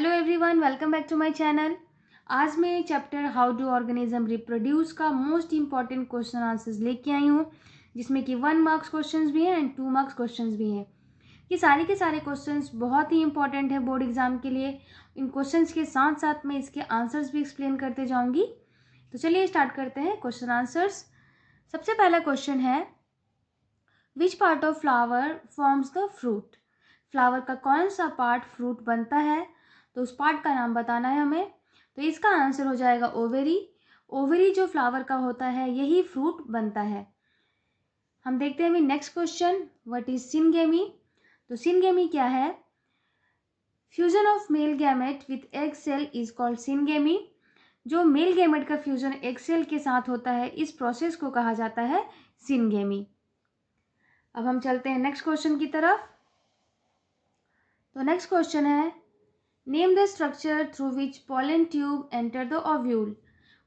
Hello everyone, welcome back to my channel. आज मैं chapter how do organism reproduce का most important question answers लेके आई हूँ, जिसमें कि 1 मार्क्स क्वेश्चंस भी हैं एंड 2 मार्क्स क्वेश्चंस भी हैं। ये सारे के सारे क्वेश्चंस बहुत ही इंपॉर्टेंट है बोर्ड एग्जाम के लिए। इन क्वेश्चंस के साथ साथ मैं इसके आंसर्स भी एक्सप्लेन करते जाऊँगी। तो चलिए स्टार्ट करते हैं क्वेश्चन आंसर्स। सबसे पहला क्वेश्चन है, which part of flower forms the fruit. Flower का कौन सा पार्ट फ्रूट बनता है, तो उस पार्ट का नाम बताना है हमें। तो इसका आंसर हो जाएगा ओवेरी। ओवेरी जो फ्लावर का होता है यही फ्रूट बनता है। हम देखते हैं अभी next question, what is syngamy. तो सिनगेमी क्या है? Fusion of male gamete with egg cell is called syngamy. जो मेल गैमेट का फ्यूजन एग सेल के साथ होता है, इस प्रोसेस को कहा जाता है सिनगेमी। अब हम चलते हैं नेक्स्ट क्वेश्चन की तरफ। तो नेक्स्ट क्वेश्चन है, name the structure through which pollen tube enter the ovule.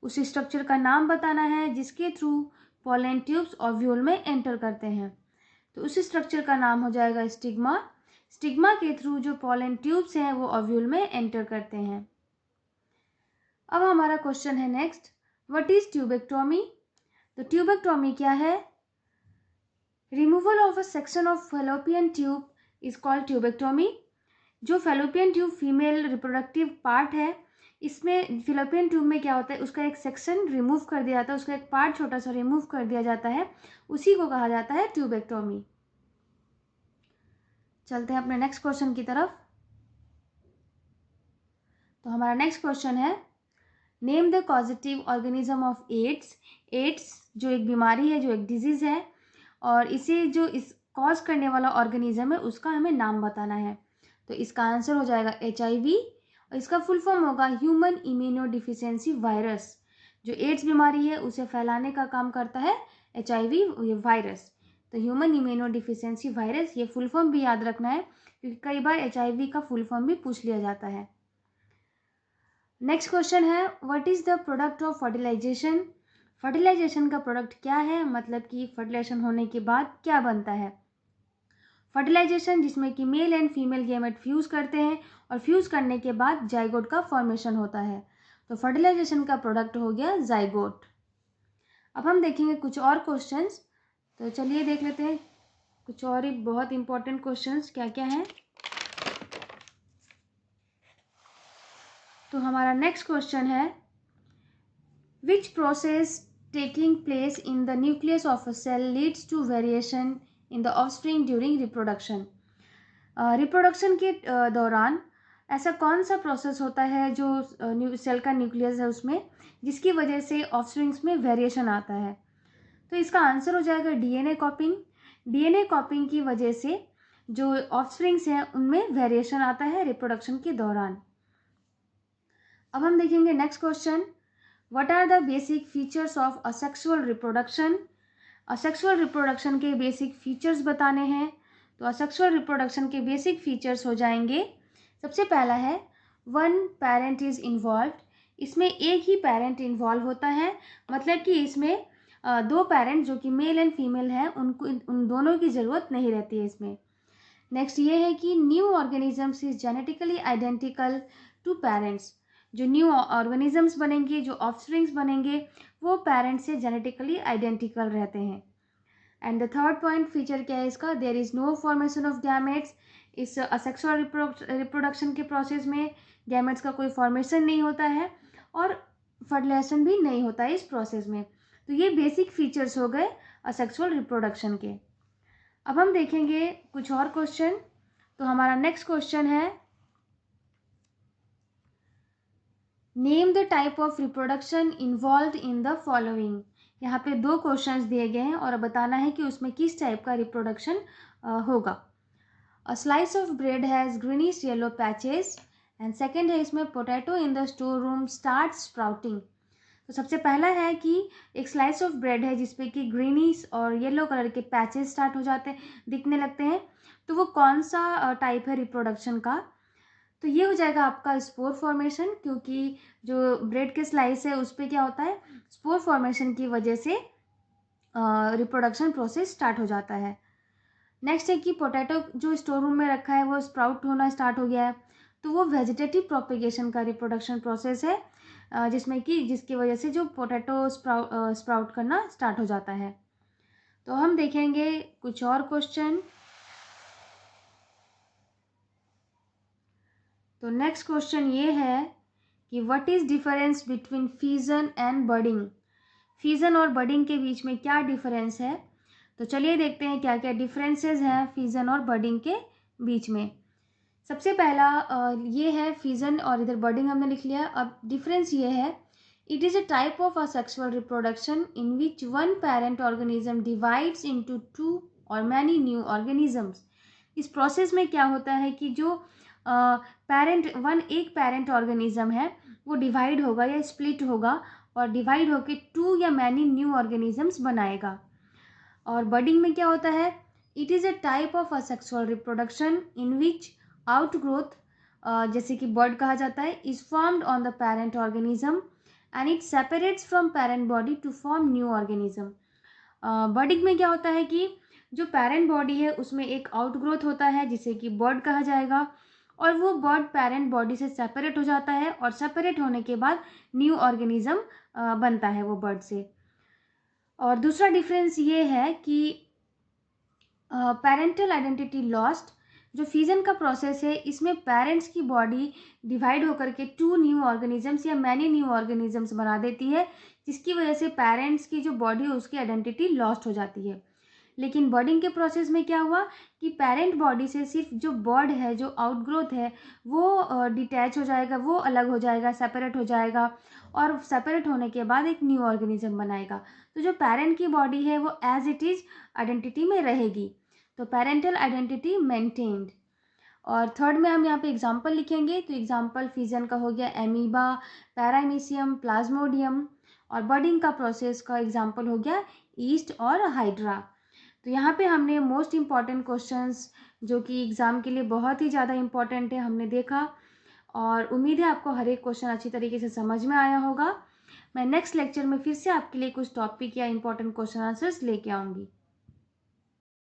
उस स्ट्रक्चर का नाम बताना है जिसके थ्रू पॉलन ट्यूब्स ओव्यूल में एंटर करते हैं। तो उस स्ट्रक्चर का नाम हो जाएगा स्टिग्मा। स्टिग्मा के थ्रू जो पॉलन ट्यूब्स हैं वो ओव्यूल में एंटर करते हैं। अब हमारा क्वेश्चन है नेक्स्ट, व्हाट इज ट्यूबेक्टोमी। तो ट्यूबेक्टोमी क्या है? Removal of a section of fallopian tube is called tubectomy. जो fallopian tube female reproductive part है, इसमें फैलोपियन ट्यूब में क्या होता है, उसका एक सेक्शन रिमूव कर दिया जाता है, उसका एक पार्ट छोटा सा रिमूव कर दिया जाता है, उसी को कहा जाता है ट्यूबेक्टोमी। चलते हैं अपने नेक्स्ट क्वेश्चन की तरफ। तो हमारा नेक्स्ट क्वेश्चन है, name the causative organism of AIDS. AIDS जो एक बीमारी है, जो एक डिजीज है, और इसे जो इस कॉज करने वाला ऑर्गेनिज्म है उसका हमें नाम बताना है। तो इसका आंसर हो जाएगा HIV, और इसका फुल फॉर्म होगा ह्यूमन इम्यूनो डिफिशियंसी वायरस। जो एड्स बीमारी है उसे फैलाने का काम करता है HIV ये वायरस। तो ह्यूमन इम्यूनो डिफिशियंसी वायरस, ये फुल फॉर्म भी याद रखना है क्योंकि कई बार HIV का फुल फॉर्म भी पूछ लिया जाता है। नेक्स्ट क्वेश्चन है, what is the product of fertilisation. Fertilisation का प्रोडक्ट क्या है, मतलब कि फर्टिलाइजेशन होने के बाद क्या बनता है। फर्टिलाइजेशन जिसमें कि male and female gamete fuse करते हैं और फ्यूज करने के बाद जाइगोट का फॉर्मेशन होता है। तो फर्टिलाइजेशन का प्रोडक्ट हो गया जाइगोट। अब हम देखेंगे कुछ और क्वेश्चंस। तो चलिए देख लेते हैं कुछ और ही बहुत इंपॉर्टेंट क्वेश्चंस क्या क्या हैं। तो हमारा नेक्स्ट क्वेश्चन है, which process taking place in the nucleus of a cell leads to variation in the offspring during reproduction. Reproduction के दौरान ऐसा कौन सा प्रोसेस होता है जो सेल का न्यूक्लियस है उसमें, जिसकी वजह से ऑफस्प्रिंग्स में वेरिएशन आता है। तो इसका आंसर हो जाएगा DNA कॉपिंग। DNA कॉपिंग की वजह से जो ऑफस्प्रिंग्स हैं उनमें वेरिएशन आता है रिप्रोडक्शन के दौरान। अब हम देखेंगे next question, what are the basic features of asexual reproduction. Asexual reproduction के बेसिक फीचर्स बताने हैं। तो असेक्सुअल रिप्रोडक्शन के बेसिक फीचर्स हो जाएंगे, सबसे पहला है, 1 पेरेंट इज इन्वॉल्व। इसमें एक ही पेरेंट इन्वॉल्व होता है, मतलब कि इसमें 2 पेरेंट जो कि मेल एंड फीमेल हैं उन दोनों की ज़रूरत नहीं रहती है इसमें। नेक्स्ट ये है कि new organisms is genetically identical to parents. जो न्यू ऑर्गेनिजम्स बनेंगे, जो ऑफस्प्रिंग्स बनेंगे, वो पेरेंट्स से जेनेटिकली आइडेंटिकल रहते हैं। And the third point feature क्या है इसका, there is no formation of gametes. इस असेक्सुअल रिप्रोडक्शन के प्रोसेस में गैमेट्स का कोई फॉर्मेशन नहीं होता है और फर्टिलाइजेशन भी नहीं होता है इस प्रोसेस में। तो ये बेसिक फीचर्स हो गए असेक्सुअल रिप्रोडक्शन के। अब हम देखेंगे कुछ और क्वेश्चन। तो हमारा नेक्स्ट क्वेश्चन है, name the type of reproduction involve in the following. यहाँ पे 2 क्वेश्चंस दिए गए हैं और बताना है कि उसमें किस टाइप का रिप्रोडक्शन होगा। A slice of bread has greenish yellow patches, and second है इसमें potato in the store room start sprouting. तो सबसे पहला है कि एक स्लाइस ऑफ ब्रेड है जिसपे कि ग्रीनिश और येलो कलर के पैचेस स्टार्ट हो जाते हैं, दिखने लगते हैं। तो वो कौन सा टाइप है रिप्रोडक्शन का। तो ये हो जाएगा आपका स्पोर फॉर्मेशन, क्योंकि जो ब्रेड के स्लाइस है उस पर क्या होता है, स्पोर फॉर्मेशन की वजह से रिप्रोडक्शन प्रोसेस स्टार्ट हो जाता है। नेक्स्ट है कि पोटैटो जो स्टोर रूम में रखा है वो स्प्राउट होना स्टार्ट हो गया है। तो वो वेजिटेटिव प्रोपेगेशन का रिप्रोडक्शन प्रोसेस है, जिसकी वजह से जो पोटैटो स्प्राउट करना स्टार्ट हो जाता है। तो हम देखेंगे कुछ और क्वेश्चन। तो नेक्स्ट क्वेश्चन ये है कि what is difference between fusion and budding. Fusion और बडिंग के बीच में क्या डिफरेंस है। तो चलिए देखते हैं क्या क्या डिफरेंसेस हैं फ्यूजन और बडिंग के बीच में। सबसे पहला ये है फ्यूजन, और इधर बडिंग हमने लिख लिया। अब डिफरेंस ये है, it is a type of asexual reproduction in which one parent organism divides into two और मैनी न्यू ऑर्गेनिजम्स। इस प्रोसेस में क्या होता है कि जो एक पेरेंट ऑर्गेनिज्म है वो डिवाइड होगा या स्प्लिट होगा और डिवाइड होकर टू या मैनी न्यू ऑर्गेनिजम्स बनाएगा। और बडिंग में क्या होता है, it is a type of asexual reproduction in which outgrowth, जैसे कि बर्ड कहा जाता है, is formed on the parent organism and it separates from parent body to form new organism. Budding में क्या होता है कि जो पेरेंट बॉडी है उसमें एक आउटग्रोथ होता है जिसे कि बर्ड कहा जाएगा, और वो बर्ड पेरेंट बॉडी से सेपरेट हो जाता है और सेपरेट होने के बाद न्यू ऑर्गेनिज्म बनता है वो बर्ड से। और दूसरा डिफरेंस ये है कि पेरेंटल आइडेंटिटी लॉस्ट, जो फ्यूजन का प्रोसेस है इसमें पेरेंट्स की बॉडी डिवाइड होकर के टू न्यू ऑर्गेनिजम्स या मैनी न्यू ऑर्गेनिजम्स बना देती है, जिसकी वजह से पेरेंट्स की जो बॉडी है उसकी आइडेंटिटी लॉस्ट हो जाती है। लेकिन बर्डिंग के प्रोसेस में क्या हुआ कि पेरेंट बॉडी से सिर्फ जो बर्ड है, जो आउटग्रोथ है, वो डिटैच हो जाएगा, वो अलग हो जाएगा, सेपरेट हो जाएगा, और सेपरेट होने के बाद एक न्यू ऑर्गेनिज्म बनाएगा। तो जो पेरेंट की बॉडी है वो एज इट इज़ आइडेंटिटी में रहेगी, तो पेरेंटल आइडेंटिटी मेंटेन्ड। और थर्ड में हम यहाँ पे एग्जाम्पल लिखेंगे, तो एग्जाम्पल फ्यूजन का हो गया एमीबा, पैरामीशियम, प्लाज्मोडियम, और बर्डिंग का प्रोसेस का एग्जाम्पल हो गया ईस्ट और हाइड्रा। तो यहाँ पे हमने मोस्ट इम्पॉर्टेंट क्वेश्चंस जो कि एग्ज़ाम के लिए बहुत ही ज़्यादा इम्पॉर्टेंट है हमने देखा, और उम्मीद है आपको हर एक क्वेश्चन अच्छी तरीके से समझ में आया होगा। मैं नेक्स्ट लेक्चर में फिर से आपके लिए कुछ टॉपिक या इम्पॉर्टेंट क्वेश्चन आंसर्स लेके आऊँगी।